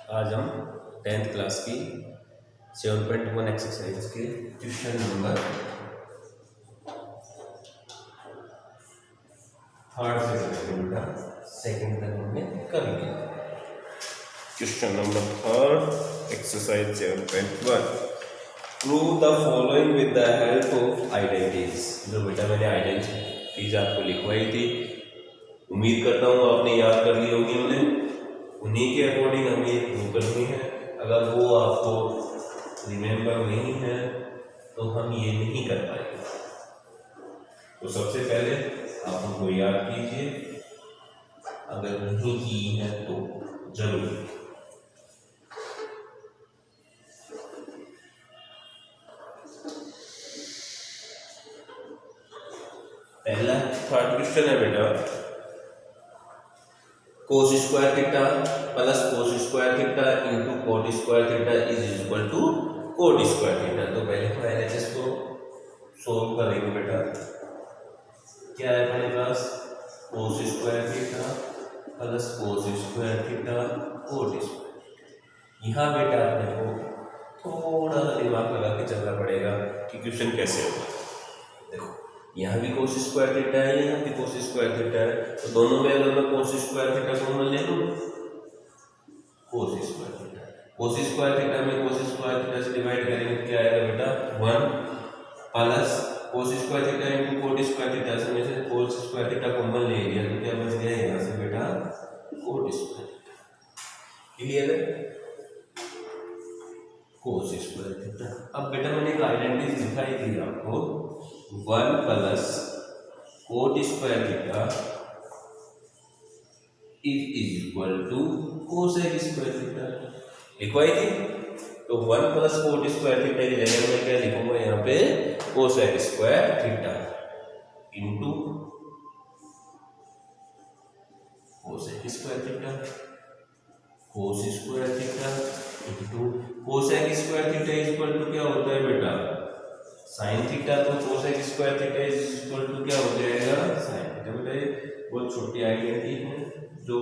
आज हम 10th class की 7.1 एक्सरसाइज के क्वेश्चन नंबर 3rd से सेकंड तक हमने कर लिया। Question number 3rd exercise 7.1 prove the following with the help of identities. जो बेटा मैंने आइडेंटिटीज आपको लिखवाई थी, उम्मीद करता हूँ आपने याद कर ली होगी। उन्हीं के अकॉर्डिंग हमें ये प्रूव करनी है। अगर वो आपको रिमेम्बर नहीं है तो हम ये नहीं कर पाएंगे। तो सबसे पहले आप उनको याद कीजिए, अगर नहीं की है तो जरूर। पहला 3rd क्वेश्चन है बेटा, cos square theta plus cos square theta into cot square theta is equal to cot square theta. तो पहले हम एलएचएस को सोल्व करेंगे बेटा। क्या है हमारे पास, cos square theta plus cos square theta cot square. यहाँ बेटा अपने को थोड़ा सा दिमाग लगा के चलना पड़ेगा कि क्वेश्चन कैसे होगा। देखो यहाँ भी cos स्क्वायर थीटा है, यहाँ भी cos स्क्वायर थीटा है, तो दोनों में अगर मैं cos स्क्वायर थीटा कॉमन ले लूँ, cos square theta, cos square theta में cos स्क्वायर थीटा से डिवाइड करेंगे क्या आएगा बेटा 1 plus cos square theta into cot square theta से में से cos स्क्वायर थीटा कॉमन ले लिया तो क्या बच गया यहाँ से बेटा cot स्क्वायर थीटा। क्लियर है, cos स्क्वायर थीटा। अब बेटा मैंने एक आइडेंटिटी दिखाई थी आपको, 1 plus cot square theta is equal to cosec square theta लिखवाई थी। तो 1 प्लस cot स्क्वायर थीटा की जगह मैं क्या लिखूंगा यहाँ पे cosec square theta into cosec square theta, cos square theta into cosec square theta is equal to क्या होता है बेटा साइन थीटा। तो cosec square theta is equal to क्या हो जाएगा साइन थीटा। बेटा ये बहुत छोटी आइडेंटिटी है जो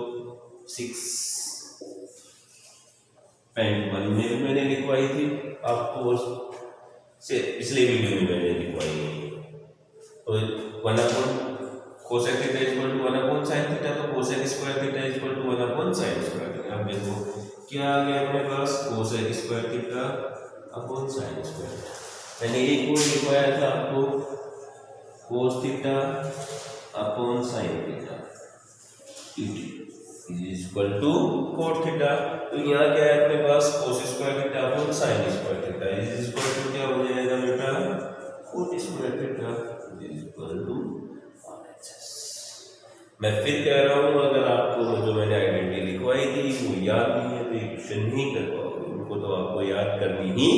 6.1 में मैंने लिखवाई थी आपको, से पिछले वीडियो में मैंने लिखवाई है। तो 1 upon cosec theta is equal to 1 upon sine theta, तो cosec square theta is equal to 1 upon sine square theta. अब देखो क्या आ गया अपने पास cosec square theta upon sine square theta. मैंने एक और लिखवाया था आपको cos theta upon sine theta is equal to cot theta. तो यहाँ क्या है अपने पास cos square theta upon sine square theta is equal to क्या हो जाएगा बेटा cot square theta is equal to RHS। मैं फिर कह रहा हूँ, अगर आपको जो मैंने आइडेंटिटी लिखवाई थी वो याद नहीं है तो ये क्वेश्चन नहीं कर पाओगे। उनको तो आपको याद करनी ही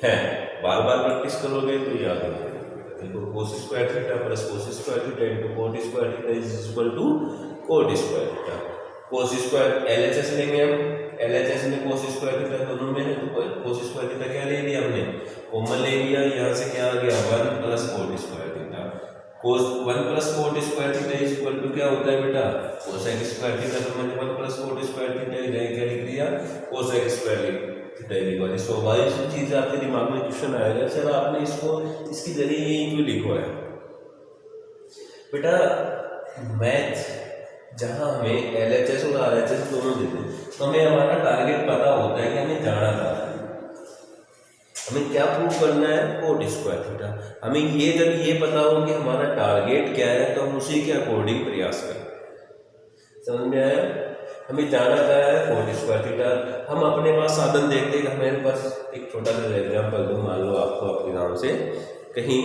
है, बार बार प्रैक्टिस करोगे तो याद हो जाएगा। देखो cos square theta plus cos square theta into cot square theta is equal to cot square theta. cos square LHS लेंगे हम, एलएचएस में cos स्क्वायर थीटा दोनों में है तो cos स्क्वायर थीटा क्या ले लिया हमने कॉमन ले लिया। यहाँ से क्या आ गया 1 plus cot square theta. cos 1 plus cot square theta is equal to क्या होता है बेटा cosec स्क्वायर थीटा। तो मैंने 1 प्लस cot स्क्वायर थीटा क्या लिख दिया cosec स्क्वायर थीटा। स्वाभाविक सी चीज आपके दिमाग में क्वेश्चन आएगा, सर आपने इसको इसकी जरिए यही क्यों लिखवाया। बेटा मैथ जहां हमें एलएचएस और आरएचएस दोनों देते हैं तो हमें हमारा टारगेट पता होता है कि हमें जाना था, हमें क्या प्रूव करना है cot स्क्वायर थीटा। हमें ये जब ये पता हो कि हमारा टारगेट क्या है तो हम उसी के अकॉर्डिंग प्रयास करें। समझ में आया, हमें जाना क्या है cot स्क्वायर थीटा। हम अपने पास साधन देखते हैं कि हमारे पास एक छोटा सा एग्जाम्पल दूँ, मान लो आपको अपने गाँव से कहीं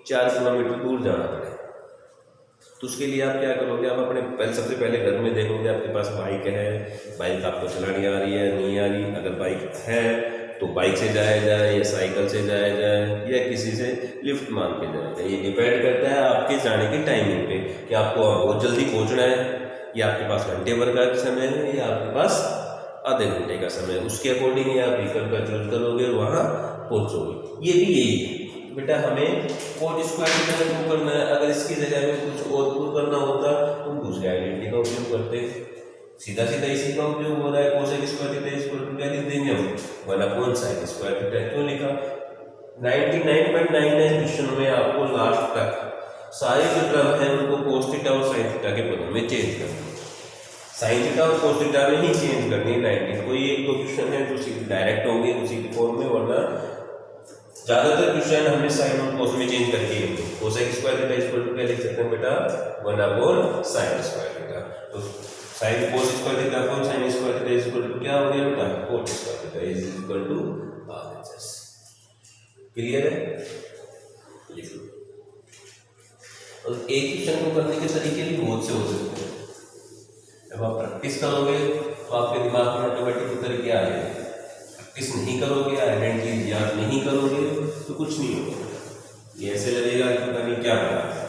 4 किलोमीटर दूर जाना पड़े तो उसके लिए आप क्या करोगे, आप अपने सबसे पहले घर में देखोगे आपके पास बाइक है, बाइक आपको चलानी आ रही है नहीं आ रही। अगर बाइक है तो बाइक से जाया जाए या साइकिल से जाया जाए या किसी से लिफ्ट मांग के जाया जाए। ये डिपेंड करता है आपके जाने की टाइमिंग पे कि आपको बहुत जल्दी पहुँचना है या आपके पास घंटे भर का समय है या आपके पास आधे घंटे का समय है। उसके अकॉर्डिंग ही आप व्हीकल का चूज करोगे और वहाँ पहुँचोगे। ये भी यही है बेटा, हमें cot स्क्वायर थीटा प्रूव करना है। अगर इसकी जगह में कुछ और प्रूव करना होता तो हम दूसरे आइडेंटिटी का उपयोग करते। सीधा सीधा इसी का उपयोग हो रहा है। Cosec square theta equal to क्या लिख देंगे हम 1/sin स्क्वायर थीटा। क्यों लिखा? 99.99 क्वेश्चन में आपको लास्ट तक सारे जो टर्म है उनको cos थीटा और sin थीटा के पदों में चेंज करना है। sin थीटा और cos थीटा में ही चेंज करनी है 19। कोई एक दो क्वेश्चन है जो डायरेक्ट होंगे उसी के फॉर्म में, वरना ज्यादातर क्वेश्चन हमने sin और cos में चेंज करके ही cosec square theta equal to क्या लिख सकते हैं बेटा 1/sin स्क्वायर थीटा। तो sin cos square theta upon sin square theta equal to क्या हो गया बेटा cot square theta is equal to RHS। Clear है? लिख लो। और एक क्वेश्चन को करने के तरीके भी बहुत से हो सकते हैं। जब आप प्रैक्टिस करोगे तो आपके दिमाग में ऑटोमेटिक उतर के आ जाएगा। प्रैक्टिस नहीं करोगे, आइडेंटिटी याद नहीं करोगे तो कुछ नहीं होगा। ये ऐसे लगेगा कि पता नहीं क्या पढ़ा है।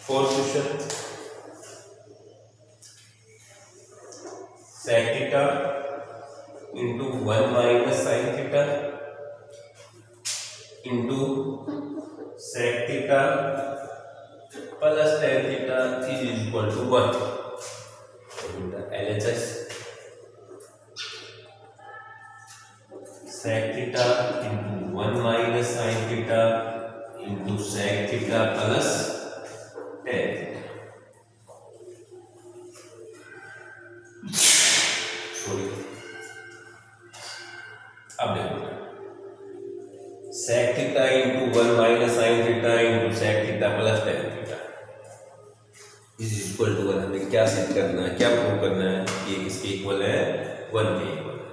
Fourth question, sec theta into 1 minus sine theta into sec theta plus tan theta is equal to 1। LHS sec theta into 1 minus sine theta into sec theta plus tan theta. अब देखो sec theta into 1 minus sine theta into sec theta plus tan theta is equal to 1। हमें क्या सिद्ध करना है, क्या prove करना है कि ये किसके इक्वल है 1 के इक्वल है।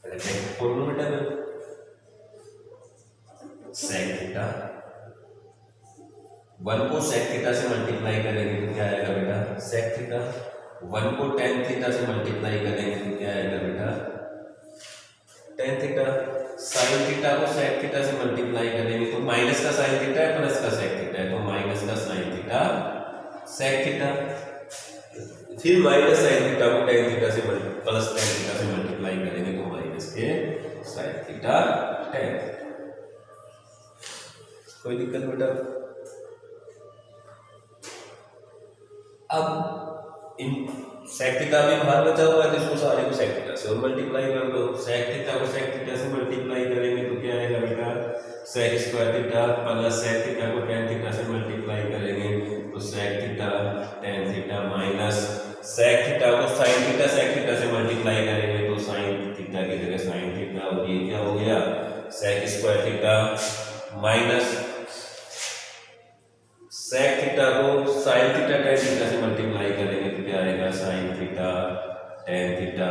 पहले फॉर्मूला बेटा sec थीटा 1 को sec थीटा से मल्टीप्लाई करेंगे तो क्या आएगा बेटा sec थीटा। 1 को tan थीटा से मल्टीप्लाई करेंगे तो क्या आएगा बेटा tan थीटा। sin थीटा को sec थीटा से मल्टीप्लाई करेंगे तो माइनस का sin थीटा है प्लस का sec थीटा है, तो माइनस का sin थीटा sec थीटा। फिर माइनस sin थीटा को tan थीटा से प्लस tan थीटा से मल्टीप्लाई करेंगे तो माइनस के sin थीटा tan थीटा। कोई दिक्कत बेटा? अब इन sec थीटा भी बाहर बचा हुआ है तो इसको सारे को sec थीटा से और मल्टीप्लाई कर दो। sec थीटा को sec थीटा से मल्टीप्लाई करेंगे तो क्या आएगा बेटा sec square theta plus sec theta को tan थीटा से मल्टीप्लाई करेंगे तो sec theta tan theta minus sec theta को sin थीटा sec थीटा से मल्टीप्लाई करेंगे तो sin थीटा की जगह sin थीटा और ये क्या हो गया sec square theta minus sec theta को sin थीटा tan थीटा से मल्टीप्लाई करेंगे तो क्या आएगा sin theta tan theta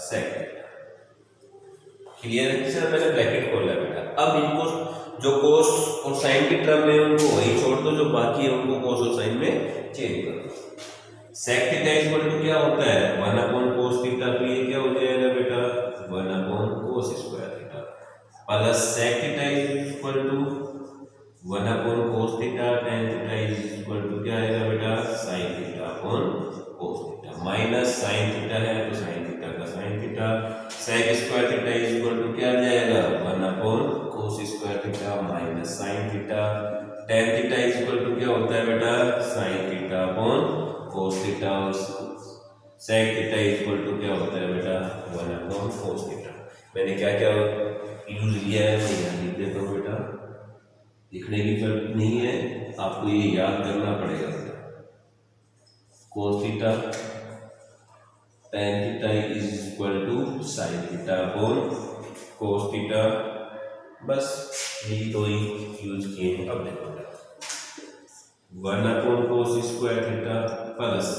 sec theta. Clear है? सर मैंने ब्रैकेट खोला है बेटा। अब इनको जो cos और sin की टर्म में उनको वही छोड़ दो, जो बाकी है उनको cos और sin में चेंज कर दो। sec थीटा इक्वल टू क्या होता है 1/cos थीटा, तो ये क्या हो जाएगा बेटा 1/cos square theta plus sec theta equal to 1/cos theta tan theta is equal to क्या आएगा बेटा sin theta upon cos theta minus sin theta है तो sin थीटा का sin theta sec square theta is equal to क्या आ जाएगा 1/cos square theta minus sin theta tan theta is equal to क्या होता है बेटा sin theta upon cos theta और sec theta is equal to क्या होता है बेटा 1/cos थीटा। मैंने क्या क्या यूज लिया है मैं यहाँ लिख देता हूँ बेटा, लिखने की जरूरत नहीं है, आपको ये याद करना पड़ेगा। cos theta tan theta is equal to sin theta upon cos theta, बस यही दो ही यूज किए हैं। अब देखो 1/cos स्क्वायर थीटा प्लस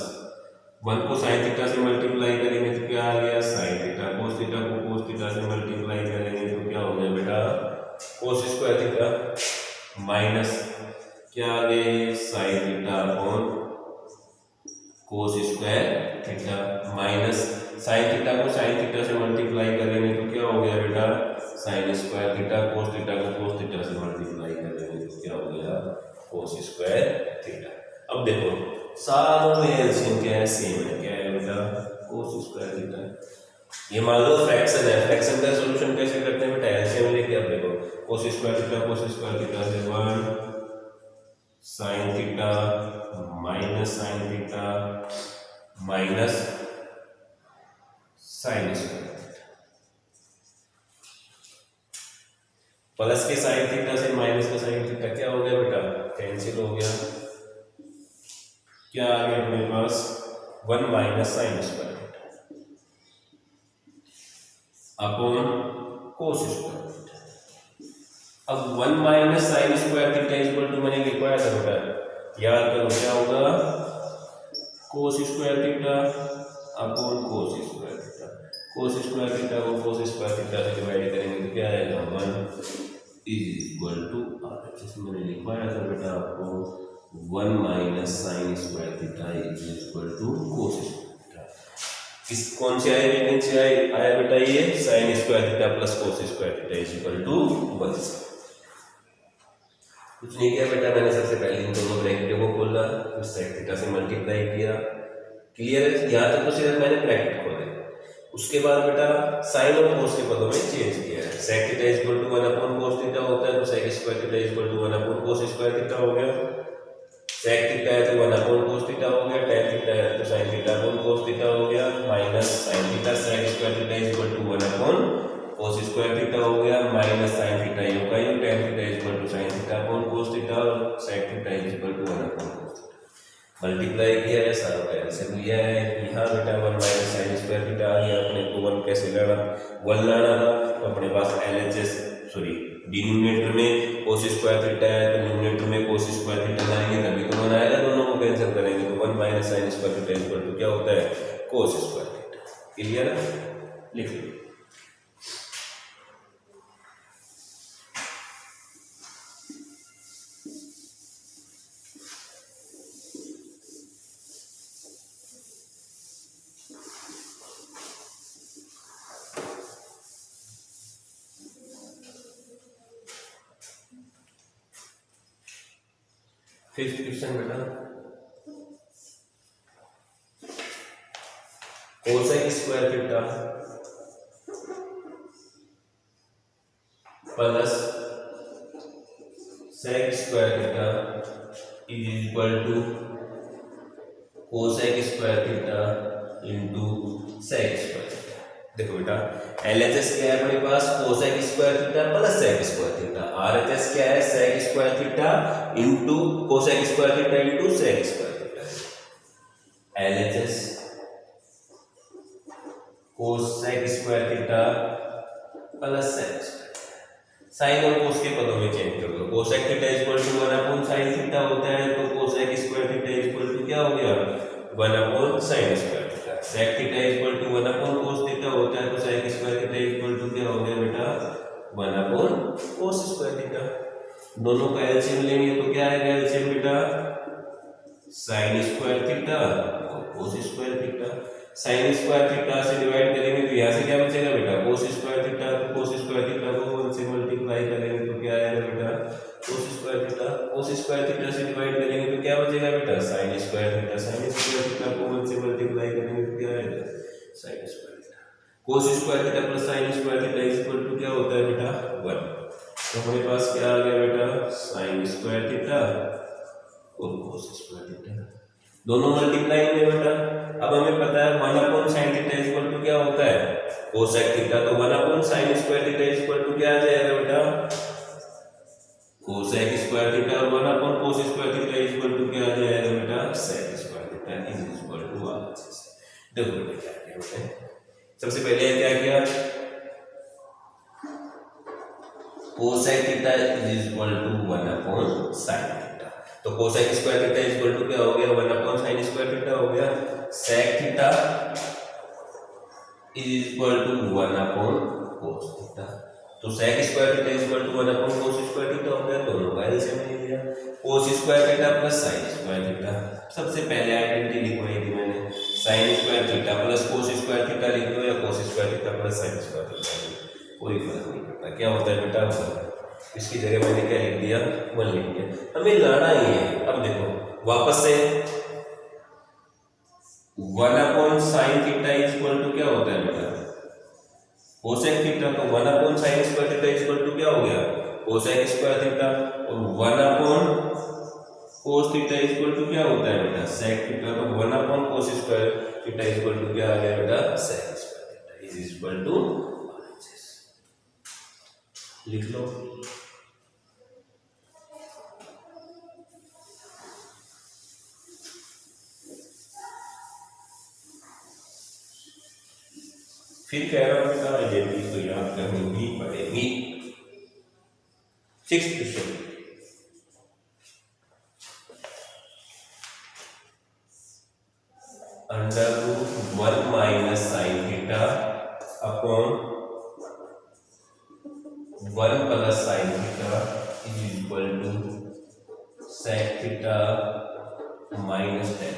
1 को sin थीटा से मल्टीप्लाई करेंगे तो क्या आ गया sin थीटा, cos थीटा को cos थीटा से मल्टीप्लाई करेंगे तो क्या हो गया बेटा cos स्क्वायर थीटा माइनस क्या आ गया sin theta upon cos square theta minus sin theta को sin थीटा से मल्टीप्लाई करेंगे तो क्या हो गया बेटा sin square theta, cos theta को cos थीटा से मल्टीप्लाई करेंगे तो क्या हो गया cos स्क्वायर थीटा। अब देखो सारों में एलसीएम क्या है सेम है, क्या है बेटा cos स्क्वायर थीटा। ये मान लो फ्रैक्शन है, फ्रैक्शन का सॉल्यूशन कैसे करते हैं बेटा एलसीएम लेके। अब देखो cos स्क्वायर थीटा से 1 sine theta minus sine theta minus sine square plus के साइन थीटा से माइनस का साइन थीटा क्या हो गया बेटा, कैंसिल हो गया। क्या आ गया अपने पास 1 minus sine square theta upon cos square theta. अब 1 minus sine square theta equal to मैंने लिखवाया था बेटा, याद करो क्या होगा, cos square theta upon cos square theta. Cos square theta को कोस स्क्वायर थीटा से डिवाइड करेंगे तो क्या आएगा, 1 इज इक्वल टू आर। जैसे मैंने लिखवाया था बेटा आपको 1 minus sine square theta is equal to cos square theta. किस कौन से आए, वैकेंसी आया बेटा ये sine square theta plus cos square theta is equal to 1। कुछ नहीं किया बेटा, मैंने सबसे पहले इन दोनों ब्रैकेटों को खोला, फिर सेक थीटा से मल्टीप्लाई किया। क्लियर है, यहाँ तक तो सिर्फ मैंने ब्रैकेट खोले। उसके बाद बेटा साइन और कोस के पदों में चेंज किया है। Sec theta is equal to 1 upon cos theta होता है, तो sec square theta is equal to 1 upon cos square theta हो गया। सेक थीटा है तो 1 अपॉन कोस थीटा हो गया, टेन थीटा है तो sine theta upon cos theta हो गया, minus sine theta sec square theta is equal to 1 upon cos square theta हो गया, माइनस साइन थीटा यू का U, tan theta is equal to sine theta upon cos theta और sec theta is equal to 1 upon cos theta. Multiply किया है, सारा का LCM लिया है। यहाँ बेटा 1 माइनस साइन स्क्वायर थीटा आ गया, अपने को 1 कैसे लाना, 1 लाना था तो अपने पास एलएचएस सॉरी डिनोमिनेटर में कोस स्क्वायर थीटा है तो न्यूमरेटर में कोस स्क्वायर थीटा लाएंगे तभी तो 1 आएगा, दोनों को कैंसिल करेंगे तो 1 minus sine square theta equal to क्या होता है, कोस स्क्वायर थीटा। क्लियर है, लिख लो। फिफ्थ क्वेश्चन बेटा, cosec square theta plus sec square theta is equal to cosec square theta into sec square theta. देखो बेटा एलएचएस क्या है अपने पास, cosec square theta plus sec square theta. RHS क्या है, sec square theta into cosec square theta into sec square theta. LHS cosec square theta plus sec square. Sine और cos के पदों में चेंज कर दो। Cosec theta equal to 1 upon sine theta होता है, तो cosec square theta equal to क्या हो गया, 1 upon sine square theta. Sec theta equal to 1 upon cos theta होता है, तो sec square theta equal to क्या हो गया बेटा, 1 अपॉन कोस स्क्वायर थीटा। दोनों का एलसीएम लेंगे तो क्या आएगा एलसीएम बेटा, साइन स्क्वायर थीटा और cos square theta. Sine square theta से डिवाइड करेंगे तो यहाँ से क्या बचेगा बेटा, कोस स्क्वायर थीटा। तो कोस स्क्वायर थीटा को 1 से मल्टीप्लाई करेंगे तो क्या आएगा बेटा, cos square theta. Cos square theta से डिवाइड करेंगे तो क्या बचेगा बेटा, sine square theta. Sine square theta को 1 से मल्टीप्लाई करेंगे तो क्या आएगा, sine square theta. Cos square theta plus sine square theta is equal to क्या होता है बेटा, 1। तो हमारे पास क्या आ गया बेटा, साइन स्क्वायर थीटा और कोस स्क्वायर थीटा, दोनों मल्टीप्लाई में बेटा। अब हमें पता है 1 upon sine theta equal to क्या होता है, कोसेक थीटा। तो 1 upon sine square theta equal to क्या आ जाएगा बेटा, कोसेक स्क्वायर थीटा। और 1 upon cos square theta equal to क्या आ जाएगा बेटा, sec square theta is equal to RHS. देखो बेटा क्या किया हमने, सबसे पहले क्या किया, cosec theta is equal to 1 upon sine theta. तो cosec square theta is equal to क्या हो गया, 1 अपॉन साइन स्क्वायर थीटा हो गया। Sec theta is equal to 1 upon cos theta. तो sec square theta is equal to 1 upon cos square theta हो गया, दोनों का एलसीएम ले लिया। Cos square theta plus sine square theta, सबसे पहले आइडेंटिटी लिखवाई थी मैंने, sine square theta plus cos square theta लिख दो या cos square theta plus sine square theta, कोई फर्क नहीं पड़ता। क्या होता है बेटा, इसकी जगह मैंने क्या लिख दिया, 1 लिख दिया। हमें लाना ही है। अब देखो वापस से 1 upon sine theta is equal to क्या होता है बेटा, कोसेक थीटा। तो 1 upon sine square theta is equal to क्या हो गया, कोसेक स्क्वायर थीटा। और 1 upon cos theta equal to क्या होता है बेटा सेक थीटा, तो 1 upon cos square theta equal to क्या आ गया बेटा sec square theta is equal to RHS। लिख लो। फिर कह रहा हूं बेटा आइडेंटिटी तो याद करनी ही पड़ेगी। 6th question, under root 1 minus sine theta upon 1 plus sine theta is equal to sec theta minus tan.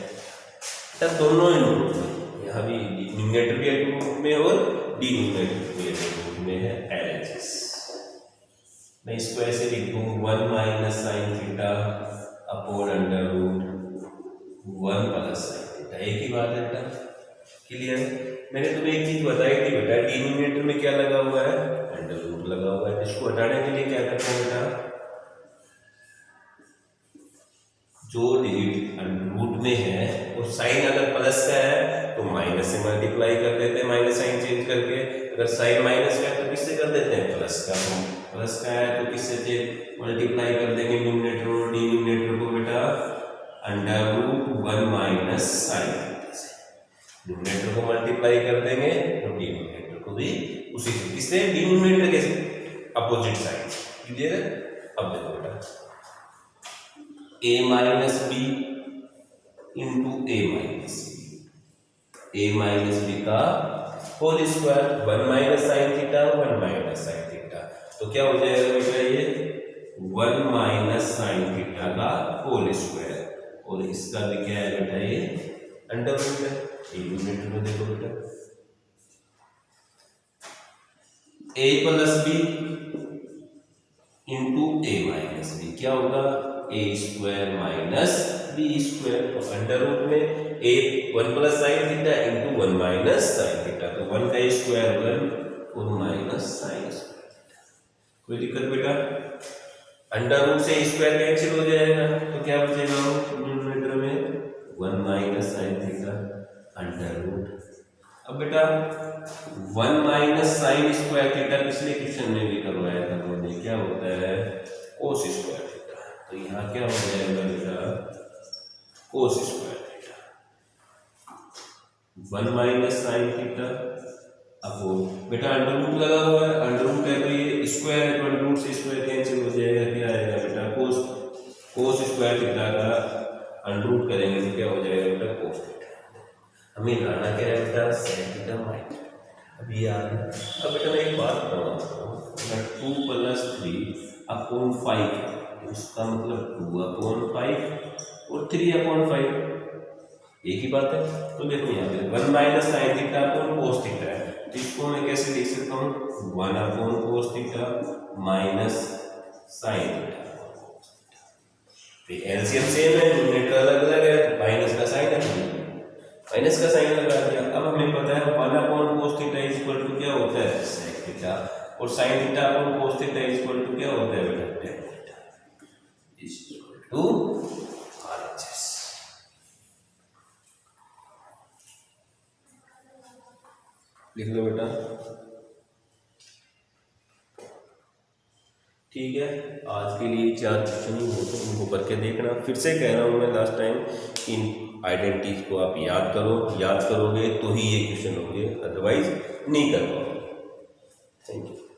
तब दोनों ही रूट में, यहाँ भी न्यूमरेटर भी एक रूट में और डिनोमिनेटर भी एक रूट में है LHS। मैं इसको ऐसे लिखूं 1 minus sine theta upon under root 1 plus sine theta. एक ही बात है बेटा, क्लियर है। मैंने तुम्हें एक चीज बताई थी बेटा, डिनोमिनेटर में क्या लगा हुआ है अंडर रूट लगा हुआ है। इसको हटाने के लिए क्या करते हैं बेटा, जो डिजिट रूट में है और साइन अगर प्लस का है तो माइनस से मल्टीप्लाई कर देते हैं, माइनस साइन चेंज करके। अगर साइन माइनस का है तो किससे कर देते हैं प्लस का, प्लस का है तो किससे मल्टीप्लाई कर देंगे न्यूमरेटर और डिनोमिनेटर को बेटा under root 1 minus sine theta से। न्यूमरेटर को मल्टीप्लाई कर देंगे और डिनोमिनेटर को भी उसी से, किससे डिनोमिनेटर के अपोजिट साइन। क्लियर है। अब देखो बेटा a minus B into A minus B, A minus B का whole square, 1 minus sine theta 1 minus sine theta, तो क्या हो जाएगा बेटा ये 1 माइनस साइन थीटा का होल स्क्वायर, और इसका भी क्या है बेटा ये अंडर रूट है। यूनिट में देखो बेटा a plus B into A minus B क्या होगा A square minus B square, तो अंडर रूट में A 1 plus sine theta into 1 minus sine theta, तो 1 का स्क्वायर 1 और माइनस साइन स्क्वायर। कोई दिक्कत बेटा, अंडर रूट से स्क्वायर कैंसिल हो जाएगा तो क्या बचेगा न्यूमरेटर में 1 minus sine theta under root. अब बेटा 1 माइनस साइन स्क्वायर थीटा पिछले क्वेश्चन में भी करवाया था हमने, क्या होता है कोस स्क्वायर थीटा, तो यहाँ क्या हो जाएगा बेटा cos square theta 1 minus sine theta upon बेटा अंडर रूट लगा हुआ है, अंडर रूट है तो ये स्क्वायर है तो अंडर रूट से स्क्वायर कैंसिल हो जाएगा, क्या आएगा बेटा कोस स्क्वायर थीटा का अंडर रूट करेंगे तो क्या हो जाएगा बेटा कोस थीटा। हमें लाना क्या है बेटा सेक थीटा माइनस। अब ये आ गया। अब बेटा मैं एक बात बताऊँ, 2 प्लस 3 अपॉन 5, इसका मतलब 2 अपॉन 5 और 3 अपॉन 5 एक ही बात है। तो देखो यहाँ पे 1 minus sine theta upon cos theta है, तो इसको मैं कैसे लिख सकता हूँ 1 upon cos theta minus sine theta. LCM same है, न्यूमरेटर अलग अलग है, माइनस का साइन है, माइनस का साइन लगा दिया। अब हमें पता है 1 upon cos theta equal to क्या होता है सेक थीटा, और sine theta upon cos theta equal to क्या होता है बेटा tan theta equal to RHS। लिख लो बेटा, ठीक है। आज के लिए 4 क्वेश्चन ही हो तो उनको करके देखना। फिर से कह रहा हूँ मैं लास्ट टाइम, इन आइडेंटिटीज को आप याद करो, याद करोगे तो ही ये क्वेश्चन होंगे, अदरवाइज नहीं कर पाओगे। Thank you.